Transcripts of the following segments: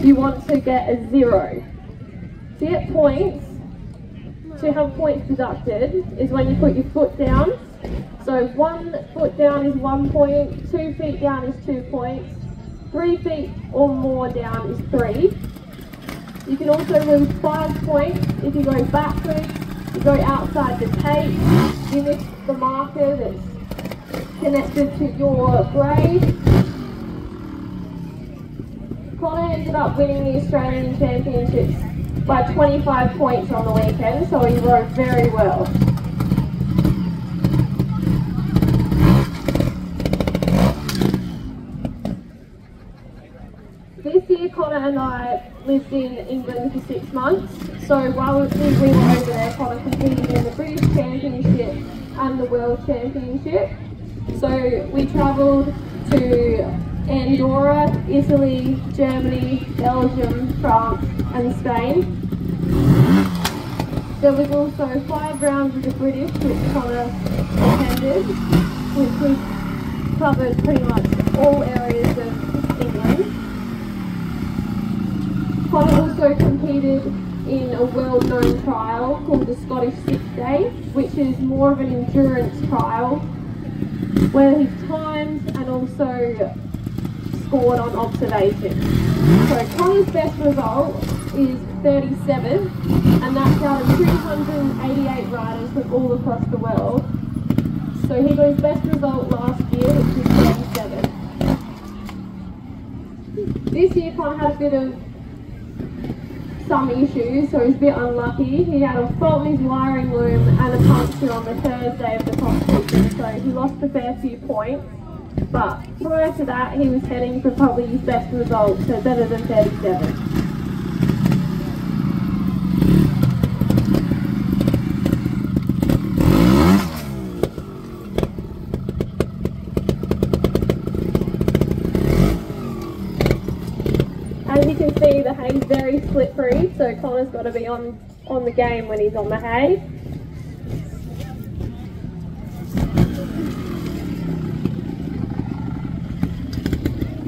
you want to get a 0. To get points, to have points deducted, is when you put your foot down. So 1 foot down is 1 point, 2 feet down is 2 points, 3 feet or more down is 3. You can also lose 5 points if you go backwards, you go outside the tape, you miss the marker that's connected to your grade. Connor ended up winning the Australian Championships by 25 points on the weekend, so he rode very well. This year Connor and I lived in England for 6 months, so while we were over there, Connor competed in the British Championship and the World Championship. So we travelled to Andorra, Italy, Germany, Belgium, France and Spain. There was also 5 rounds of the British which Connor attended, which was covered pretty much all areas of England. Connor also competed in a well-known trial called the Scottish 6 Day, which is more of an endurance trial where he's timed and also scored on observation. So Connor's best result is 37, and that's out of 288 riders from all across the world. So he got his best result last year, which was 37. This year Connor had a bit of some issues, so he was a bit unlucky. He had a fault in his wiring loom and a puncture on the Thursday of the competition, so he lost a fair few points. But prior to that, he was heading for probably his best result, so better than 37. As you can see, the hay's very slippery, so Connor's got to be on the game when he's on the hay.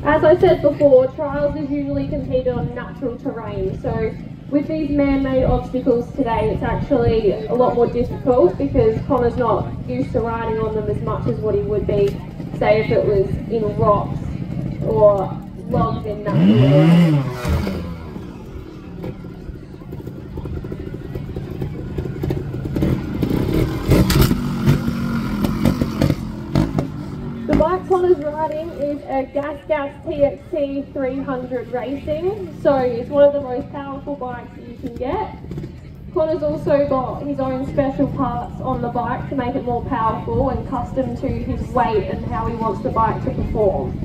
As I said before, trials is usually competed on natural terrain, so with these man-made obstacles today it's actually a lot more difficult because Connor's not used to riding on them as much as what he would be, say if it was in rocks or logged in natural areas. The bike Connor's riding is a Gas TXT 300 Racing, so it's one of the most powerful bikes that you can get. Connor's also got his own special parts on the bike to make it more powerful and custom to his weight and how he wants the bike to perform.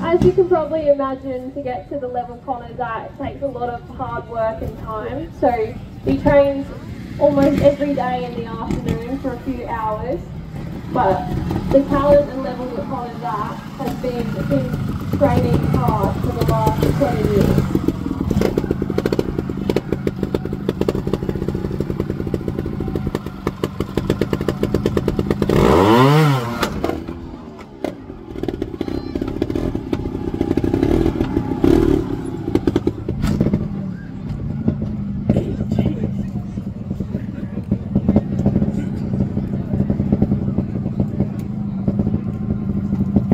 As you can probably imagine, to get to the level Connor's at, it takes a lot of hard work and time. So he trains almost every day in the afternoon for a few hours. But the talent and level that Connor's at has been training hard for the last 20 years.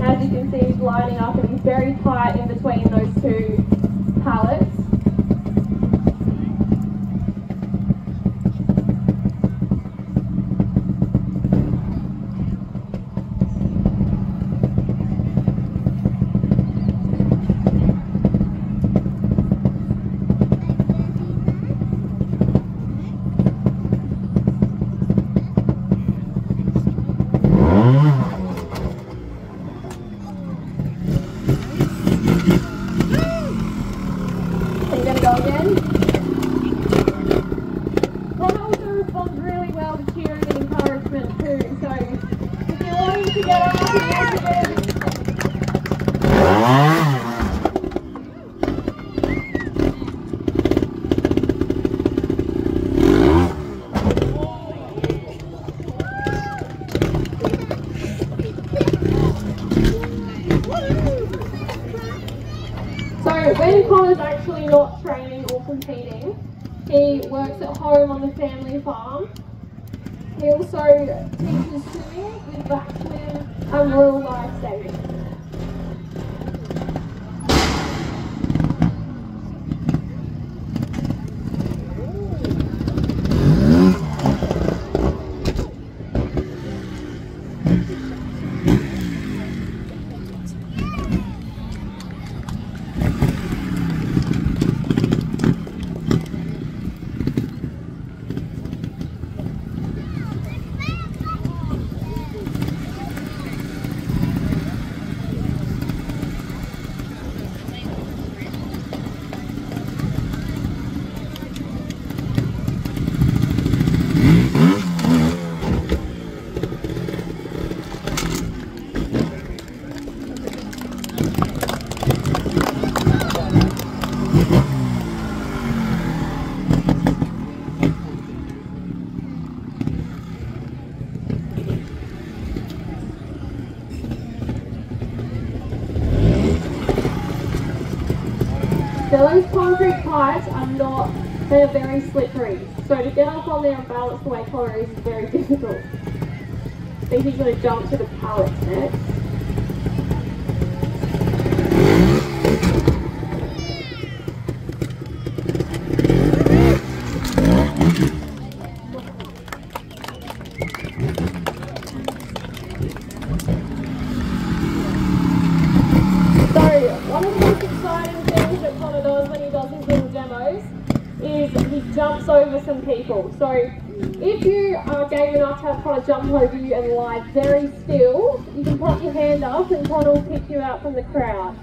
As you can see, he's lining up and he's very tight in between those two pallets. when Connor's actually not training or competing, he works at home on the family farm. He also teaches swimming with back swim and rural life saving. Those concrete pipes are not, they're very slippery. So to get up on there and balance the way Connor is very difficult. I think he's going to jump to the pallets next. Jumps over some people. So if you are game enough to have Connor jump over you and lie very still, you can pop your hand up and Connor will pick you out from the crowd.